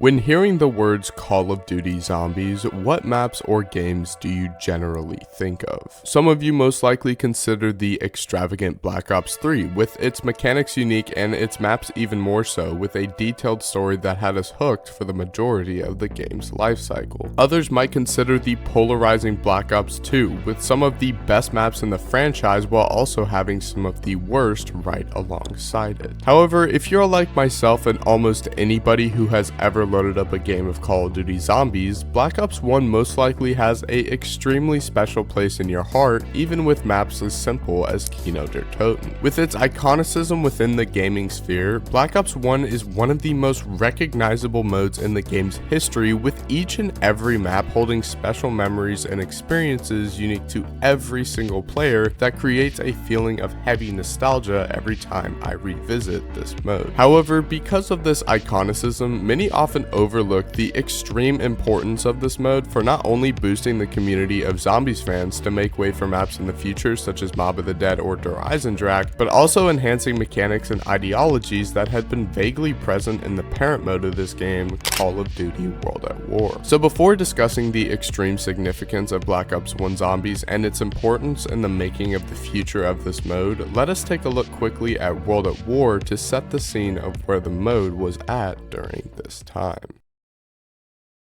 When hearing the words Call of Duty Zombies, what maps or games do you generally think of? Some of you most likely consider the extravagant Black Ops 3, with its mechanics unique and its maps even more so, with a detailed story that had us hooked for the majority of the game's lifecycle. Others might consider the polarizing Black Ops 2, with some of the best maps in the franchise while also having some of the worst right alongside it. However, if you're like myself and almost anybody who has ever loaded up a game of Call of Duty Zombies, Black Ops 1 most likely has a extremely special place in your heart, even with maps as simple as Kino der Toten. With its iconicism within the gaming sphere, Black Ops 1 is one of the most recognizable modes in the game's history, with each and every map holding special memories and experiences unique to every single player that creates a feeling of heavy nostalgia every time I revisit this mode. However, because of this iconicism, many often overlook the extreme importance of this mode for not only boosting the community of Zombies fans to make way for maps in the future such as Mob of the Dead or Doerksen, but also enhancing mechanics and ideologies that had been vaguely present in the parent mode of this game, Call of Duty World at War. So before discussing the extreme significance of Black Ops 1 Zombies and its importance in the making of the future of this mode, let us take a look quickly at World at War to set the scene of where the mode was at during this time.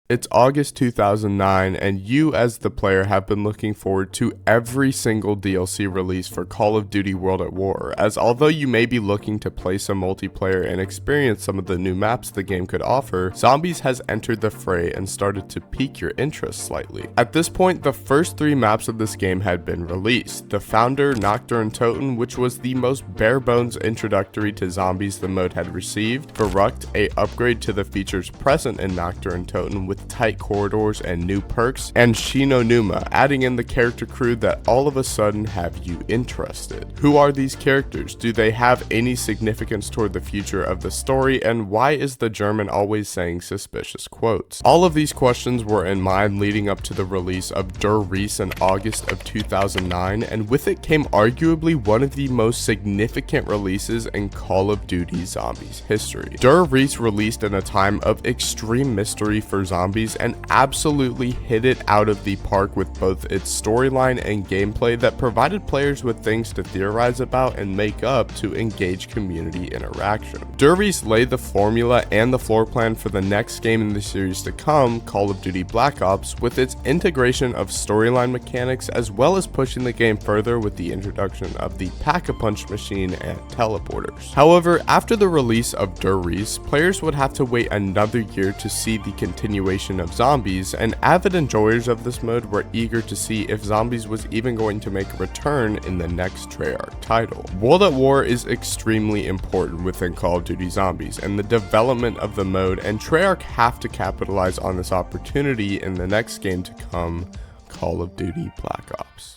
It's August 2009, and you as the player have been looking forward to every single DLC release for Call of Duty World at War, as although you may be looking to play some multiplayer and experience some of the new maps the game could offer, Zombies has entered the fray and started to pique your interest slightly. At this point, the first 3 maps of this game had been released. The Founder, Kino der Toten, which was the most bare-bones introductory to Zombies the mode had received, Verrückt, a upgrade to the features present in Kino der Toten with tight corridors and new perks, and Shinonuma, adding in the character crew that all of a sudden have you interested. Who are these characters? Do they have any significance toward the future of the story, and why is the German always saying suspicious quotes? All of these questions were in mind leading up to the release of Doerksen in August of 2009, and with it came arguably one of the most significant releases in Call of Duty Zombies history. Doerksen released in a time of extreme mystery for Zombies and absolutely hit it out of the park with both its storyline and gameplay that provided players with things to theorize about and make up to engage community interaction. Doerksen laid the formula and the floor plan for the next game in the series to come, Call of Duty Black Ops, with its integration of storyline mechanics as well as pushing the game further with the introduction of the Pack-a-Punch machine and teleporters. However, after the release of Doerksen, players would have to wait another year to see the continuation of Zombies, and avid enjoyers of this mode were eager to see if Zombies was even going to make a return in the next Treyarch title. World at War is extremely important within Call of Duty Zombies and the development of the mode, and Treyarch have to capitalize on this opportunity in the next game to come, Call of Duty Black Ops.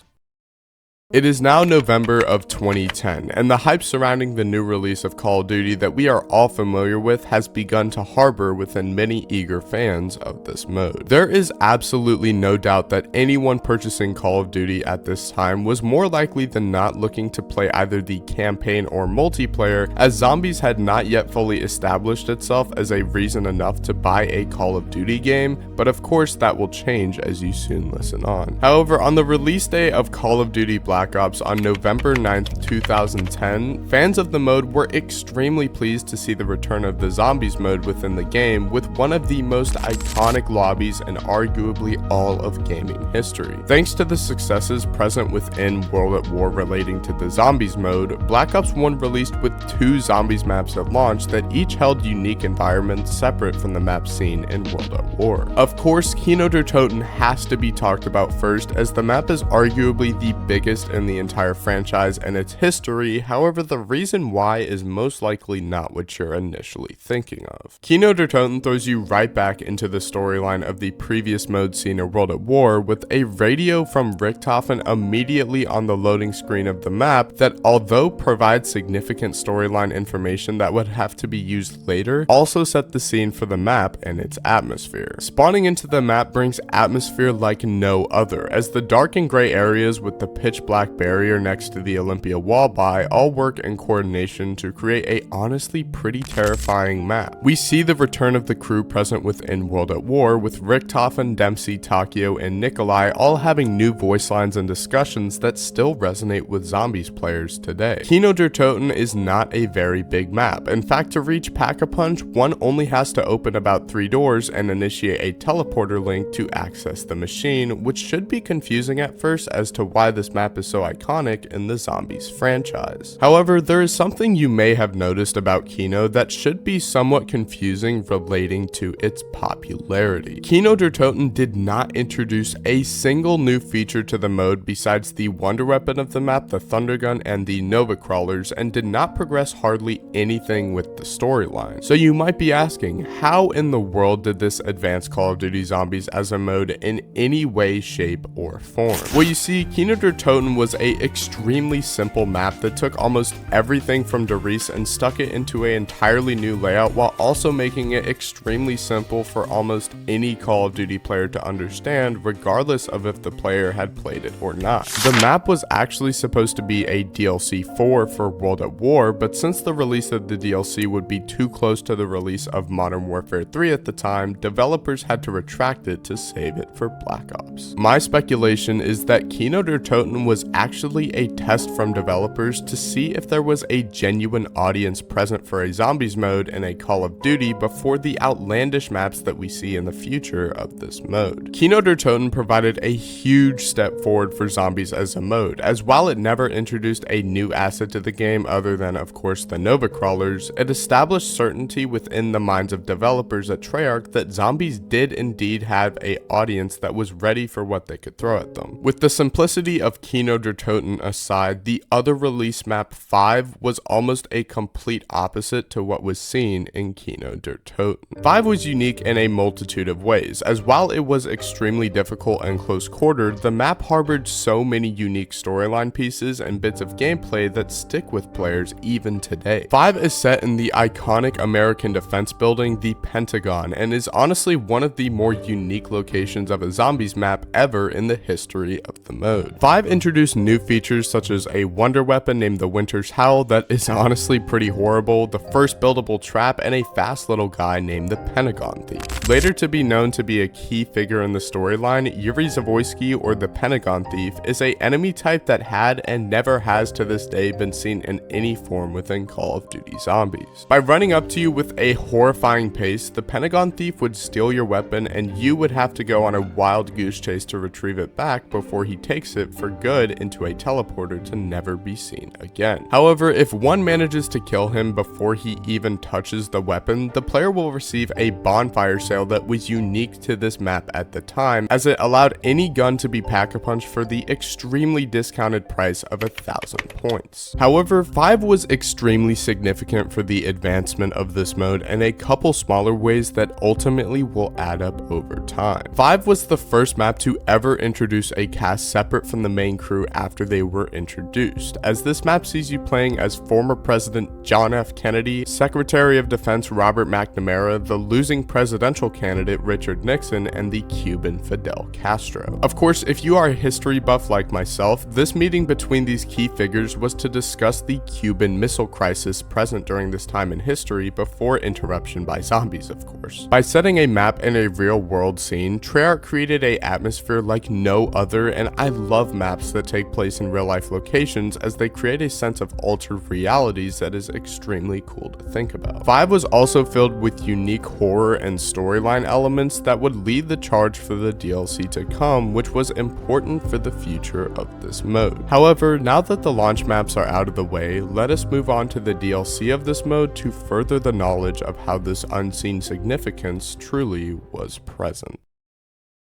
It is now November of 2010, and the hype surrounding the new release of Call of Duty that we are all familiar with has begun to harbor within many eager fans of this mode. There is absolutely no doubt that anyone purchasing Call of Duty at this time was more likely than not looking to play either the campaign or multiplayer, as Zombies had not yet fully established itself as a reason enough to buy a Call of Duty game, but of course that will change as you soon listen on. However, on the release day of Call of Duty Black Ops on November 9th, 2010, fans of the mode were extremely pleased to see the return of the Zombies mode within the game with one of the most iconic lobbies in arguably all of gaming history. Thanks to the successes present within World at War relating to the Zombies mode, Black Ops 1 released with 2 Zombies maps at launch that each held unique environments separate from the map seen in World at War. Of course, Kino der Toten has to be talked about first, as the map is arguably the biggest in the entire franchise and its history. However, the reason why is most likely not what you're initially thinking of. Kino der Toten throws you right back into the storyline of the previous mode seen in World at War, with a radio from Richthofen immediately on the loading screen of the map that, although provides significant storyline information that would have to be used later, also set the scene for the map and its atmosphere. Spawning into the map brings atmosphere like no other, as the dark and gray areas with the pitch black black barrier next to the Olympia wall by all work in coordination to create a honestly pretty terrifying map. We see the return of the crew present within World at War, with Richtofen, Dempsey, Takio, and Nikolai all having new voice lines and discussions that still resonate with Zombies players today. Kino der Toten is not a very big map. In fact, to reach Pack-a-Punch, one only has to open about 3 doors and initiate a teleporter link to access the machine, which should be confusing at first as to why this map is so iconic in the Zombies franchise. However, there is something you may have noticed about Kino that should be somewhat confusing relating to its popularity. Kino der Toten did not introduce a single new feature to the mode besides the wonder weapon of the map, the Thunder Gun, and the Nova Crawlers, and did not progress hardly anything with the storyline. So you might be asking, how in the world did this advance Call of Duty Zombies as a mode in any way, shape, or form? Well, you see, Kino der Toten was a extremely simple map that took almost everything from Doerksen and stuck it into an entirely new layout while also making it extremely simple for almost any Call of Duty player to understand, regardless of if the player had played it or not. The map was actually supposed to be a DLC 4 for World at War, but since the release of the DLC would be too close to the release of Modern Warfare 3 at the time, developers had to retract it to save it for Black Ops. My speculation is that Kino der Toten was actually a test from developers to see if there was a genuine audience present for a Zombies mode in a Call of Duty before the outlandish maps that we see in the future of this mode. Kino der Toten provided a huge step forward for Zombies as a mode, as while it never introduced a new asset to the game other than, of course, the Nova Crawlers, it established certainty within the minds of developers at Treyarch that Zombies did indeed have an audience that was ready for what they could throw at them. With the simplicity of Kino der Toten aside, the other release map 5 was almost a complete opposite to what was seen in Kino der Toten. 5 was unique in a multitude of ways, as while it was extremely difficult and close quartered, the map harbored so many unique storyline pieces and bits of gameplay that stick with players even today. 5 is set in the iconic American defense building, the Pentagon, and is honestly one of the more unique locations of a Zombies map ever in the history of the mode. 5 introduced new features such as a wonder weapon named the Winter's Howl that is honestly pretty horrible, the first buildable trap, and a fast little guy named the Pentagon Thief. Later to be known to be a key figure in the storyline, Yuri Zavoyski, or the Pentagon Thief, is an enemy type that had and never has to this day been seen in any form within Call of Duty Zombies. By running up to you with a horrifying pace, the Pentagon Thief would steal your weapon and you would have to go on a wild goose chase to retrieve it back before he takes it for good into a teleporter to never be seen again. However, if one manages to kill him before he even touches the weapon, the player will receive a bonfire sale that was unique to this map at the time, as it allowed any gun to be Pack-a-Punch for the extremely discounted price of 1,000 points. However, 5 was extremely significant for the advancement of this mode in a couple smaller ways that ultimately will add up over time. 5 was the first map to ever introduce a cast separate from the main crew after they were introduced, as this map sees you playing as former President John F. Kennedy, Secretary of Defense Robert McNamara, the losing presidential candidate Richard Nixon, and the Cuban Fidel Castro. Of course, if you are a history buff like myself, this meeting between these key figures was to discuss the Cuban Missile Crisis present during this time in history before interruption by zombies, of course. By setting a map in a real-world scene, Treyarch created an atmosphere like no other, and I love maps that take place in real-life locations as they create a sense of altered realities that is extremely cool to think about. 5 was also filled with unique horror and storyline elements that would lead the charge for the DLC to come, which was important for the future of this mode. However, now that the launch maps are out of the way, let us move on to the DLC of this mode to further the knowledge of how this unseen significance truly was present.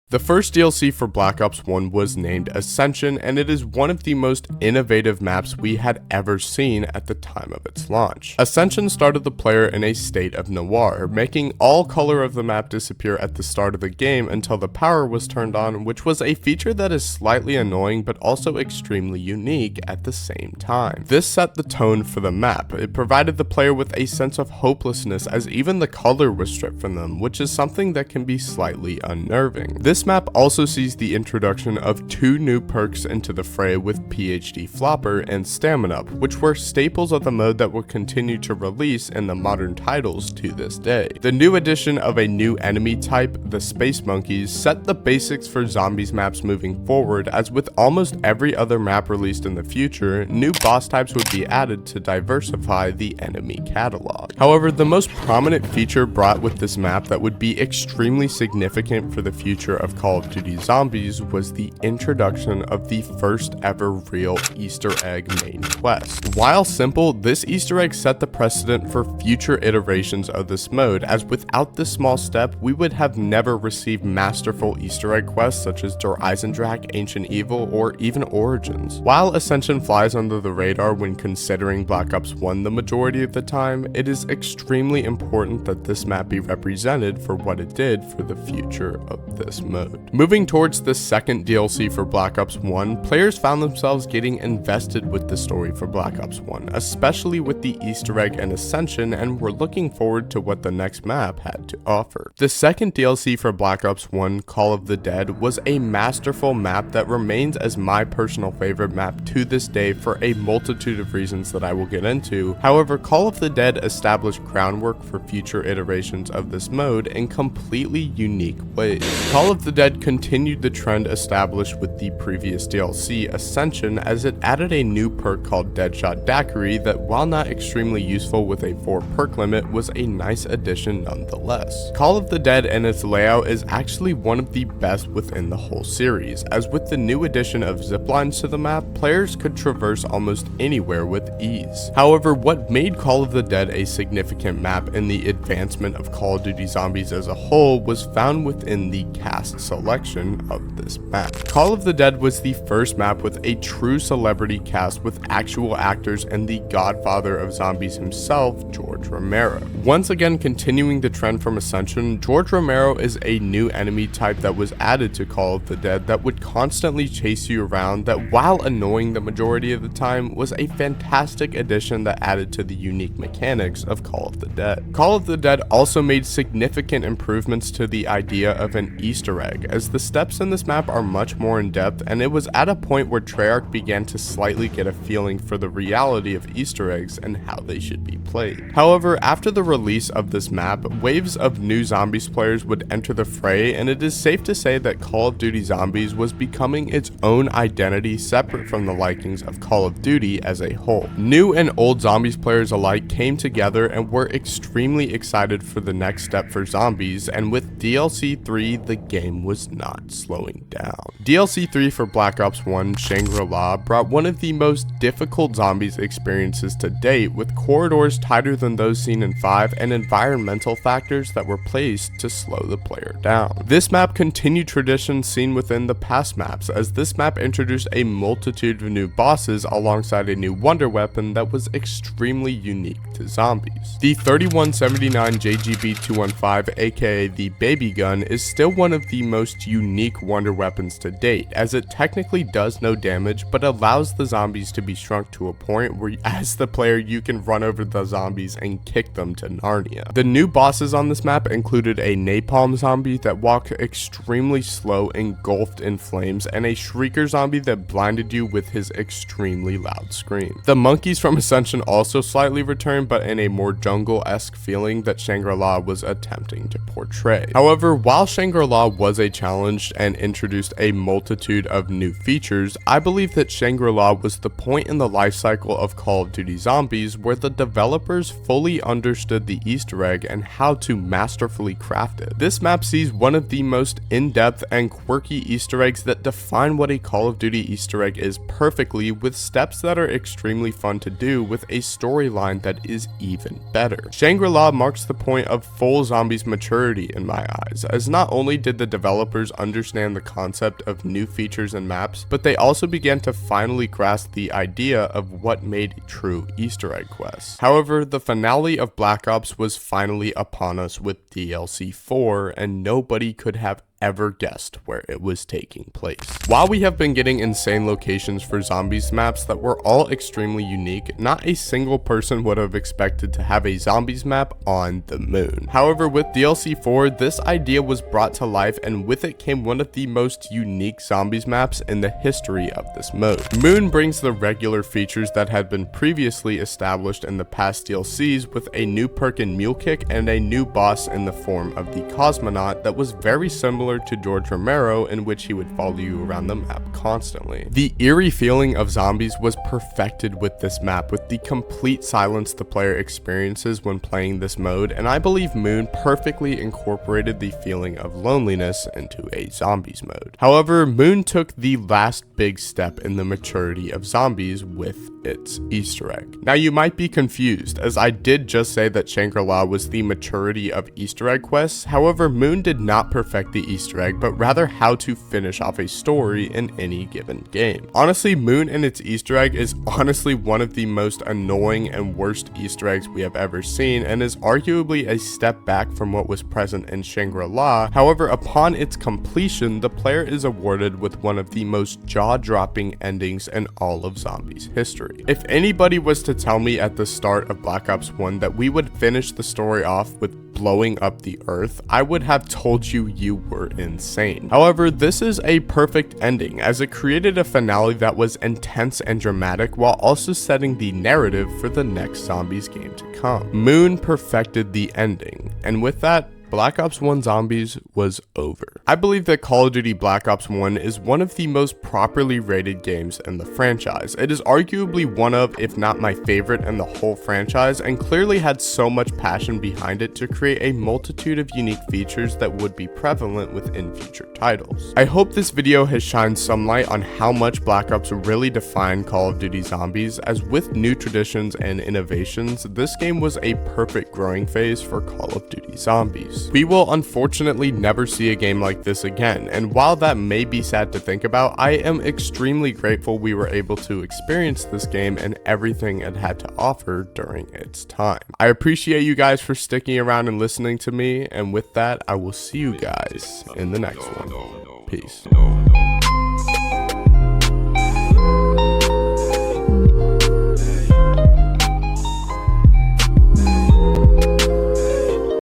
The first DLC for Black Ops 1 was named Ascension, and it is one of the most innovative maps we had ever seen at the time of its launch. Ascension started the player in a state of noir, making all color of the map disappear at the start of the game until the power was turned on, which was a feature that is slightly annoying but also extremely unique at the same time. This set the tone for the map. It provided the player with a sense of hopelessness as even the color was stripped from them, which is something that can be slightly unnerving. This This map also sees the introduction of 2 new perks into the fray with PhD Flopper and Stamina Up, which were staples of the mode that will continue to release in the modern titles to this day. The new addition of a new enemy type, the Space Monkeys, set the basics for zombies maps moving forward, as with almost every other map released in the future, new boss types would be added to diversify the enemy catalog. However, the most prominent feature brought with this map that would be extremely significant for the future of Call of Duty Zombies was the introduction of the first ever real Easter egg main quest. While simple, this Easter egg set the precedent for future iterations of this mode, as without this small step, we would have never received masterful Easter egg quests such as Doerksen, Ancient Evil, or even Origins. While Ascension flies under the radar when considering Black Ops 1 the majority of the time, it is extremely important that this map be represented for what it did for the future of this mode. Moving towards the second DLC for Black Ops 1, players found themselves getting invested with the story for Black Ops 1, especially with the Easter egg and Ascension, and were looking forward to what the next map had to offer. The second DLC for Black Ops 1, Call of the Dead, was a masterful map that remains as my personal favorite map to this day for a multitude of reasons that I will get into. However, Call of the Dead established groundwork for future iterations of this mode in completely unique ways. Call of the Dead continued the trend established with the previous DLC, Ascension, as it added a new perk called Deadshot Daiquiri that, while not extremely useful with a 4 perk limit, was a nice addition nonetheless. Call of the Dead and its layout is actually one of the best within the whole series, as with the new addition of ziplines to the map, players could traverse almost anywhere with ease. However, what made Call of the Dead a significant map in the advancement of Call of Duty Zombies as a whole was found within the cast selection of this map. Call of the Dead was the first map with a true celebrity cast with actual actors and the godfather of zombies himself, George Romero. Once again, continuing the trend from Ascension, George Romero is a new enemy type that was added to Call of the Dead that would constantly chase you around, that while annoying the majority of the time, was a fantastic addition that added to the unique mechanics of Call of the Dead. Call of the Dead also made significant improvements to the idea of an Easter egg, as the steps in this map are much more in depth, and it was at a point where Treyarch began to slightly get a feeling for the reality of Easter eggs and how they should be played. However, after the release of this map, waves of new Zombies players would enter the fray, and it is safe to say that Call of Duty Zombies was becoming its own identity separate from the likings of Call of Duty as a whole. New and old Zombies players alike came together and were extremely excited for the next step for Zombies, and with DLC 3, the game was not slowing down. DLC 3 for Black Ops 1, Shangri-La, brought one of the most difficult Zombies experiences to date, with corridors tighter than those seen in 5 and environmental factors that were placed to slow the player down. This map continued traditions seen within the past maps, as this map introduced a multitude of new bosses alongside a new wonder weapon that was extremely unique to Zombies. The 3179 JGB-215, aka the Baby Gun, is still one of the most unique wonder weapons to date, as it technically does no damage but allows the zombies to be shrunk to a point where as the player you can run over the zombies and kick them to Narnia. The new bosses on this map included a napalm zombie that walked extremely slow engulfed in flames, and a shrieker zombie that blinded you with his extremely loud scream. The monkeys from Ascension also slightly returned, but in a more jungle-esque feeling that Shangri-La was attempting to portray. However, while Shangri-La was a challenge and introduced a multitude of new features, I believe that Shangri-La was the point in the life cycle of Call of Duty Zombies where the developers fully understood the Easter egg and how to masterfully craft it. This map sees one of the most in-depth and quirky Easter eggs that define what a Call of Duty Easter egg is perfectly, with steps that are extremely fun to do with a storyline that is even better. Shangri-La marks the point of full Zombies maturity in my eyes, as not only did the developers understand the concept of new features and maps, but they also began to finally grasp the idea of what made a true Easter egg quest. However, the finale of Black Ops was finally upon us with DLC 4, and nobody could have ever guessed where it was taking place. While we have been getting insane locations for zombies maps that were all extremely unique, not a single person would have expected to have a zombies map on the moon. However, with DLC 4, this idea was brought to life, and with it came one of the most unique zombies maps in the history of this mode. Moon brings the regular features that had been previously established in the past DLCs, with a new perk in Mule Kick and a new boss in the form of the Cosmonaut that was very similar to George Romero, in which he would follow you around the map constantly. The eerie feeling of zombies was perfected with this map, with the complete silence the player experiences when playing this mode, and I believe Moon perfectly incorporated the feeling of loneliness into a zombies mode. However, Moon took the last big step in the maturity of zombies with its Easter egg. Now you might be confused, as I did just say that Shangri-La was the maturity of Easter egg quests. However, Moon did not perfect the Easter egg, but rather how to finish off a story in any given game. Honestly, Moon and its Easter egg is honestly one of the most annoying and worst Easter eggs we have ever seen, and is arguably a step back from what was present in Shangri-La. However, upon its completion, the player is awarded with one of the most jaw-dropping endings in all of zombies history. If anybody was to tell me at the start of Black Ops 1 that we would finish the story off with blowing up the earth, I would have told you were insane. However, this is a perfect ending, as it created a finale that was intense and dramatic while also setting the narrative for the next zombies game to come. Moon perfected the ending, and with that, Black Ops 1 Zombies was over. I believe that Call of Duty Black Ops 1 is one of the most properly rated games in the franchise. It is arguably one of, if not my favorite in the whole franchise, and clearly had so much passion behind it to create a multitude of unique features that would be prevalent within future titles. I hope this video has shined some light on how much Black Ops really defined Call of Duty Zombies, as with new traditions and innovations, this game was a perfect growing phase for Call of Duty Zombies. We will unfortunately never see a game like this again, and while that may be sad to think about, I am extremely grateful we were able to experience this game and everything it had to offer during its time. I appreciate you guys for sticking around and listening to me, and with that, I will see you guys in the next one. Peace.